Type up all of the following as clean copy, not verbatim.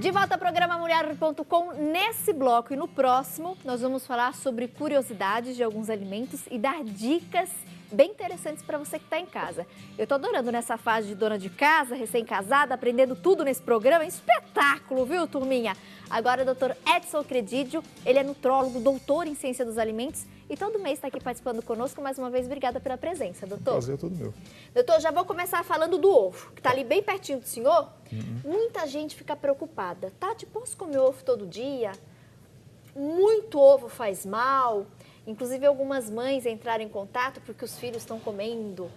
De volta ao programa Mulher.com. Nesse bloco e no próximo, nós vamos falar sobre curiosidades de alguns alimentos e dar dicas bem interessantes para você que está em casa. Eu tô adorando nessa fase de dona de casa, recém-casada, aprendendo tudo nesse programa. Espetáculo, viu, turminha? Agora o doutor Edson Credidio, ele é nutrólogo, doutor em ciência dos alimentos e todo mês está aqui participando conosco. Mais uma vez, obrigada pela presença, doutor. Prazer é todo meu. Doutor, já vou começar falando do ovo, que está ali bem pertinho do senhor. Muita gente fica preocupada. Tati, posso comer ovo todo dia? Muito ovo faz mal. Inclusive, algumas mães entraram em contato porque os filhos estão comendo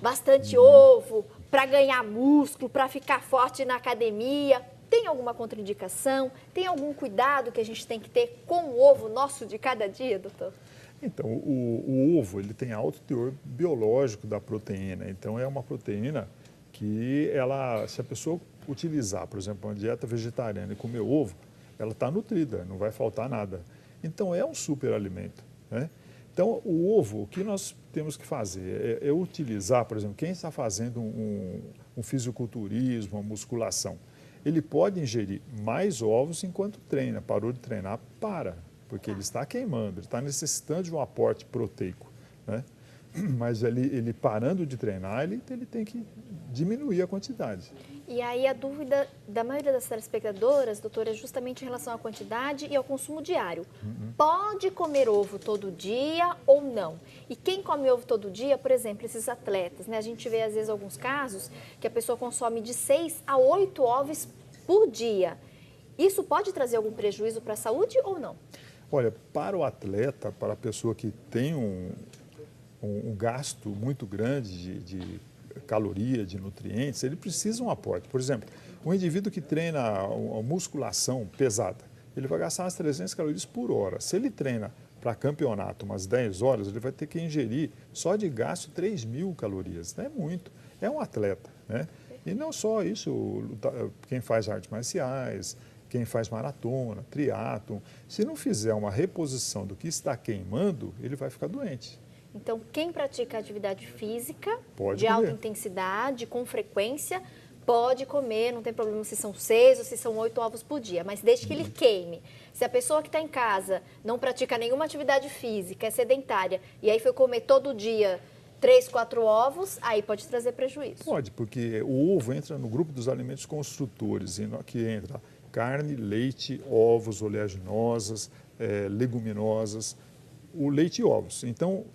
bastante ovo para ganhar músculo, para ficar forte na academia. Tem alguma contraindicação? Tem algum cuidado que a gente tem que ter com o ovo nosso de cada dia, doutor? Então, o ovo ele tem alto teor biológico da proteína. Então, é uma proteína que ela, se a pessoa utilizar, por exemplo, uma dieta vegetariana e comer ovo, ela está nutrida, não vai faltar nada. Então, é um superalimento, né? Então, o ovo, o que nós temos que fazer é utilizar, por exemplo, quem está fazendo um fisiculturismo, uma musculação, ele pode ingerir mais ovos enquanto treina. Parou de treinar, porque ele está queimando, ele está necessitando de um aporte proteico, né? Mas ele parando de treinar, ele tem que diminuir a quantidade. E aí a dúvida da maioria das telespectadoras, doutora, é justamente em relação à quantidade e ao consumo diário. Pode comer ovo todo dia ou não? E quem come ovo todo dia, por exemplo, esses atletas, né? A gente vê às vezes alguns casos que a pessoa consome de 6 a 8 ovos por dia. Isso pode trazer algum prejuízo para a saúde ou não? Olha, para o atleta, para a pessoa que tem um gasto muito grande de caloria, de nutrientes, ele precisa de um aporte. Por exemplo, um indivíduo que treina uma musculação pesada, ele vai gastar umas 300 calorias por hora. Se ele treina para campeonato umas 10 horas, ele vai ter que ingerir só de gasto 3.000 calorias. Não é muito, é um atleta, né? E não só isso, quem faz artes marciais, quem faz maratona, triatlon, se não fizer uma reposição do que está queimando, ele vai ficar doente. Então, quem pratica atividade física Pode de comer. alta intensidade, com frequência, pode comer, não tem problema se são 6 ou se são 8 ovos por dia, mas desde que ele queime. Se a pessoa que está em casa não pratica nenhuma atividade física, é sedentária, e aí foi comer todo dia 3, 4 ovos, aí pode trazer prejuízo. Pode, porque o ovo entra no grupo dos alimentos construtores, que entra carne, leite, ovos, oleaginosas, leguminosas, o leite e ovos. Então,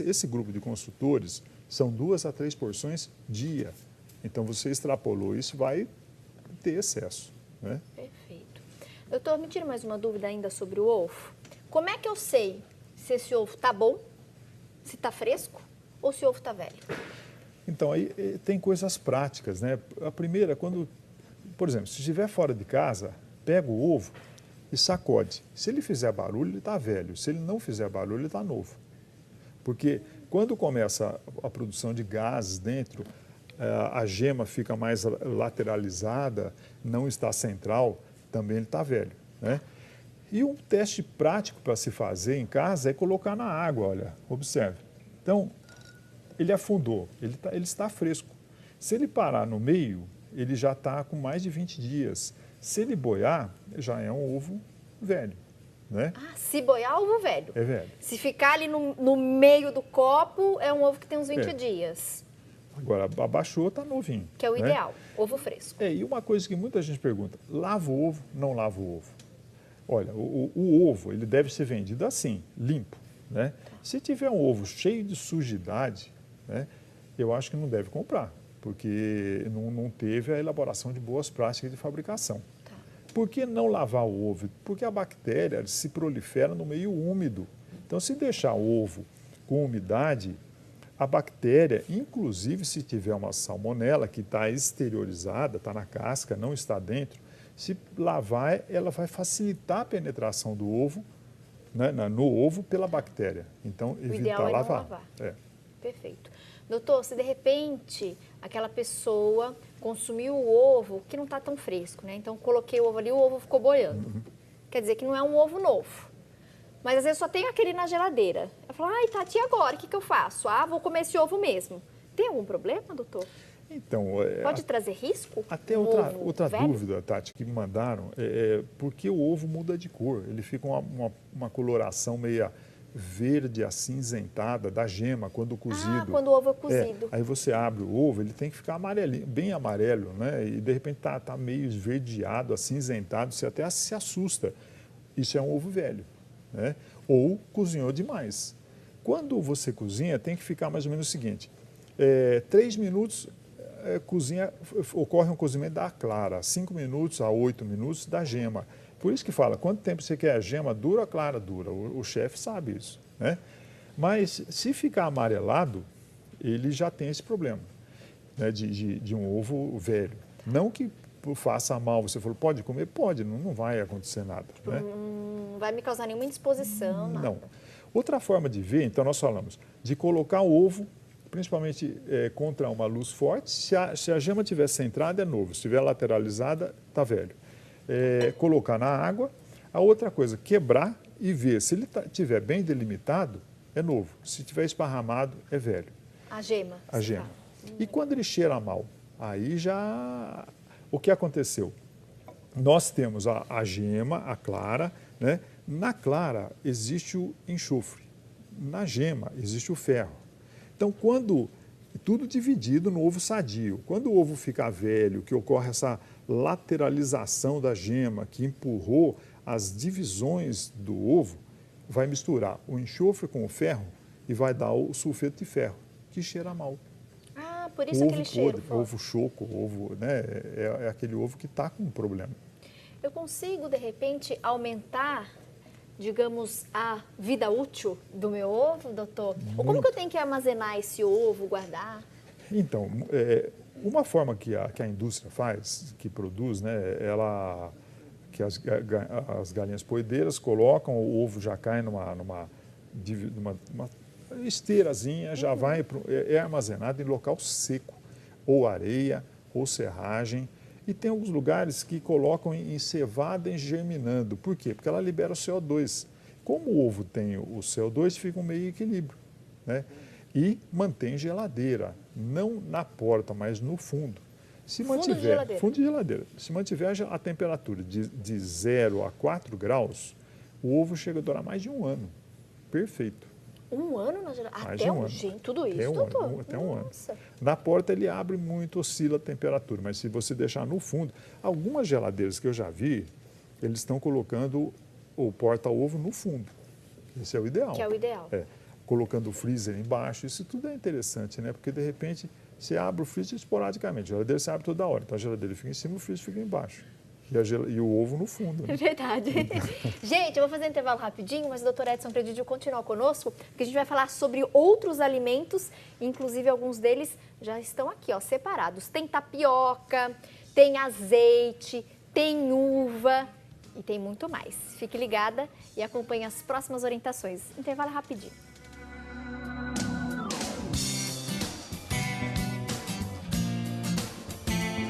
esse grupo de construtores são 2 a 3 porções dia. Então, você extrapolou isso, vai ter excesso, né? Perfeito. Doutor, me tira mais uma dúvida ainda sobre o ovo. Como é que eu sei se esse ovo está bom, se está fresco ou se o ovo está velho? Então, aí tem coisas práticas, né? A primeira, por exemplo, se estiver fora de casa, pega o ovo e sacode. Se ele fizer barulho, ele está velho. Se ele não fizer barulho, ele está novo. Porque quando começa a produção de gases dentro, a gema fica mais lateralizada, não está central, também ele está velho, né? E um teste prático para se fazer em casa é colocar na água, olha, observe. Então, ele afundou, ele está fresco. Se ele parar no meio, ele já está com mais de 20 dias. Se ele boiar, já é um ovo velho, né? Ah, se boiar, ovo velho. É velho. Se ficar ali no meio do copo, é um ovo que tem uns 20 dias. Agora, abaixou, está novinho. Que é o né? ideal, ovo fresco. E uma coisa que muita gente pergunta, lava o ovo, não lava o ovo? Olha, o ovo, ele deve ser vendido assim, limpo, né? Se tiver um ovo cheio de sujidade, né, eu acho que não deve comprar, porque não teve a elaboração de boas práticas de fabricação. Tá. Por que não lavar o ovo? Porque a bactéria se prolifera no meio úmido. Então, se deixar o ovo com umidade, a bactéria, inclusive se tiver uma salmonela que está exteriorizada, está na casca, não está dentro, se lavar, ela vai facilitar a penetração do ovo, né, no ovo pela bactéria. Então, evitar lavar. Não lavar. Perfeito. Doutor, se de repente aquela pessoa consumiu o ovo que não está tão fresco, né? Então, coloquei o ovo ali, o ovo ficou boiando. Quer dizer que não é um ovo novo. Mas às vezes só tem aquele na geladeira. Eu falo, ai, Tati, e agora? O que eu faço? Ah, vou comer esse ovo mesmo. Tem algum problema, doutor? Então, Pode trazer risco? até Um outra ovo velho? dúvida, Tati, que me mandaram, por que o ovo muda de cor? Ele fica uma coloração meia verde acinzentada da gema quando cozido. Ah, quando o ovo é cozido. Aí você abre o ovo, ele tem que ficar amarelinho, bem amarelo, né? E de repente tá meio esverdeado, acinzentado, você até se assusta. Isso é um ovo velho, né? Ou cozinhou demais. Quando você cozinha, tem que ficar mais ou menos o seguinte: 3 minutos ocorre um cozimento da clara, 5 minutos a 8 minutos da gema. Por isso que fala, quanto tempo você quer a gema dura ou a clara dura? O chefe sabe isso, né? Mas se ficar amarelado, ele já tem esse problema, né, de um ovo velho. Não que faça mal, você falou, pode comer? Pode, não vai acontecer nada. Né? Não vai me causar nenhuma indisposição, nada. Não. Outra forma de ver, então nós falamos de colocar o ovo, principalmente contra uma luz forte. Se a gema estiver centrada, é novo. Se estiver lateralizada, está velho. Colocar na água. A outra coisa, quebrar e ver. Se ele estiver bem delimitado, é novo. Se estiver esparramado, é velho. A gema. A gema. E quando ele cheira mal? Aí já... O que aconteceu? Nós temos a gema, a clara, né? Na clara existe o enxofre. Na gema existe o ferro. Então, quando... Tudo dividido no ovo sadio. Quando o ovo fica velho, que ocorre essa lateralização da gema, que empurrou as divisões do ovo, vai misturar o enxofre com o ferro e vai dar o sulfeto de ferro, que cheira mal. Ah, por isso aquele cheiro forte. Ovo choco, ovo, né? É aquele ovo que está com um problema. Eu consigo, de repente, aumentar, digamos, a vida útil do meu ovo, doutor? Ou como que eu tenho que armazenar esse ovo, guardar? Então, uma forma que a indústria faz, que produz, né? Que as galinhas poedeiras colocam, o ovo já cai numa esteirazinha, já vai, armazenado em local seco, ou areia, ou serragem. E tem alguns lugares que colocam em cevada germinando. Por quê? Porque ela libera o CO2. Como o ovo tem o CO2, fica um meio equilíbrio, né? E mantém geladeira, não na porta, mas no fundo. Se mantiver, fundo de geladeira. Se mantiver a temperatura de 0 a 4 graus, o ovo chega a durar mais de 1 ano. Perfeito. 1 ano na geladeira? Mais de um ano. Gente, tudo isso, Até um doutor? ano, até 1 ano. Nossa. Na porta ele abre muito, oscila a temperatura, mas se você deixar no fundo, algumas geladeiras que eu já vi, eles estão colocando o porta-ovo no fundo. Esse é o ideal. Que é o ideal. Colocando o freezer embaixo, isso tudo é interessante, né? Porque de repente você abre o freezer esporadicamente, a geladeira você abre toda hora, então a geladeira fica em cima, o freezer fica embaixo. E o ovo no fundo. Né? Verdade. Gente, eu vou fazer um intervalo rapidinho, mas o doutor Edson pediu continuar conosco, porque a gente vai falar sobre outros alimentos, inclusive alguns deles já estão aqui, ó, separados. Tem tapioca, tem azeite, tem uva e tem muito mais. Fique ligada e acompanhe as próximas orientações. Intervalo rapidinho.